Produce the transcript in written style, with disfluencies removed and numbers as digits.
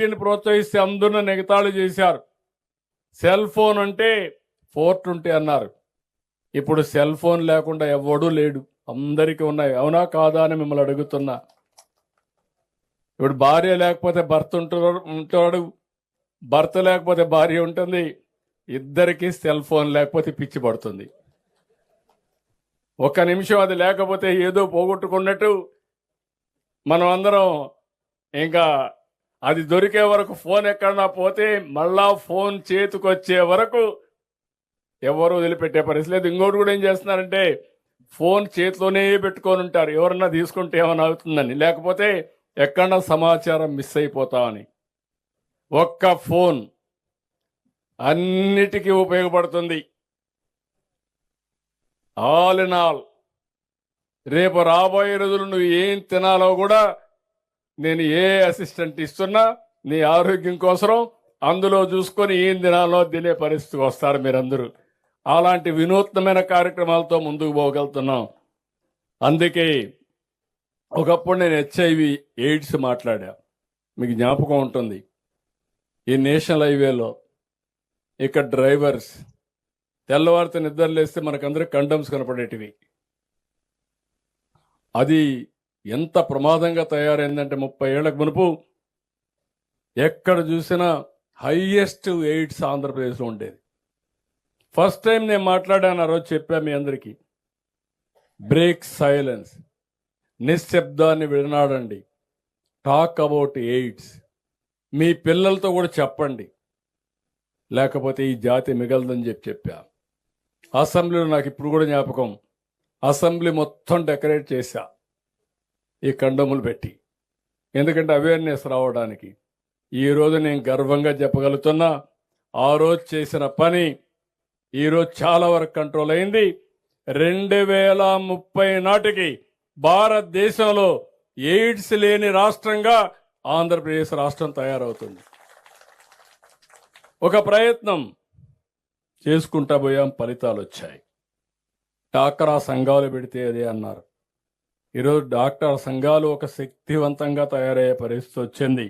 ఐటీని ప్రోత్సహిస్తే అందరూ నెగతాళి చేశారు. Cell phone అంటే 420 అన్నారు. ఇప్పుడు సెల్ ఫోన్ లేకుండా ఎవడూ లేడు, అందరికీ ఉన్నాయి. అవునా కాదా అని మిమ్మల్ని అడుగుతున్నా. ఇప్పుడు భార్య లేకపోతే భర్త ఉంటాడు, భర్త లేకపోతే భార్య ఉంటుంది. ఇద్దరికి సెల్ ఫోన్ లేకపోతే పిచ్చి పడుతుంది. ఒక్క నిమిషం అది లేకపోతే ఏదో పోగొట్టుకున్నట్టు మనం అందరం ఇంకా అది దొరికే వరకు, ఫోన్ ఎక్కడన్నా పోతే మళ్ళా ఫోన్ చేతికొచ్చే వరకు ఎవరు వదిలిపెట్టే పరిస్థితి లేదు. ఇంకోటి కూడా ఏం చేస్తున్నారంటే ఫోన్ చేతిలోనే పెట్టుకొని ఉంటారు, ఎవరన్నా తీసుకుంటే ఏమైనా అవుతుందని, లేకపోతే ఎక్కడన్నా సమాచారం మిస్ అయిపోతామని. ఒక్క ఫోన్ అన్నిటికీ ఉపయోగపడుతుంది. ఆల్ ఇన్ ఆల్ రేపు రాబోయే రోజులు నువ్వు ఏం తినాలో కూడా నేను ఏ అసిస్టెంట్ ఇస్తున్నా నీ ఆరోగ్యం కోసం అందులో చూసుకొని ఏం తినాలో తినే పరిస్థితికి వస్తారు మీరందరూ. అలాంటి వినూత్నమైన కార్యక్రమాలతో ముందుకు పోగలుగుతున్నాం. అందుకే ఒకప్పుడు నేను HIV ఎయిడ్స్ మాట్లాడా, మీకు జ్ఞాపకం ఉంటుంది. ఈ నేషనల్ హైవేలో ఇక్కడ డ్రైవర్స్ తెల్లవారితో నిద్రలేస్తే మనకందరికి కండమ్స్ కనపడేటివి. అది ఎంత ప్రమాదంగా తయారైందంటే 30 ఏళ్లకు మునుపు ఎక్కడ చూసినా హైయెస్ట్ ఎయిడ్స్ ఆంధ్రప్రదేశ్లో ఉండేది. ఫస్ట్ టైం నేను మాట్లాడాను, ఆ రోజు చెప్పా మీ అందరికీ, బ్రేక్ సైలెన్స్, నిశ్శబ్దాన్ని విడనాడండి, టాక్ అబౌట్ ఎయిడ్స్. మీ పిల్లలతో కూడా చెప్పండి, లేకపోతే ఈ జాతి మిగలదని చెప్పా. అసెంబ్లీలో నాకు ఇప్పుడు కూడా జ్ఞాపకం, అసెంబ్లీ మొత్తం డెకరేట్ చేశా ఈ కండములు పెట్టి, ఎందుకంటే అవేర్నెస్ రావడానికి. ఈరోజు నేను గర్వంగా చెప్పగలుగుతున్నా, ఆ రోజు చేసిన పని ఈరోజు చాలా వరకు కంట్రోల్ అయింది. 2030 నాటికి భారతదేశంలో ఎయిడ్స్ లేని రాష్ట్రంగా ఆంధ్రప్రదేశ్ రాష్ట్రం తయారవుతుంది. ఒక ప్రయత్నం చేసుకుంటా పోయాం, ఫలితాలు వచ్చాయి. డాక్టరా సంఘాలు పెడితే అదే అన్నారు. ఈరోజు డాక్టర్ సంఘాలు ఒక శక్తివంతంగా తయారయ్యే పరిస్థితి వచ్చింది.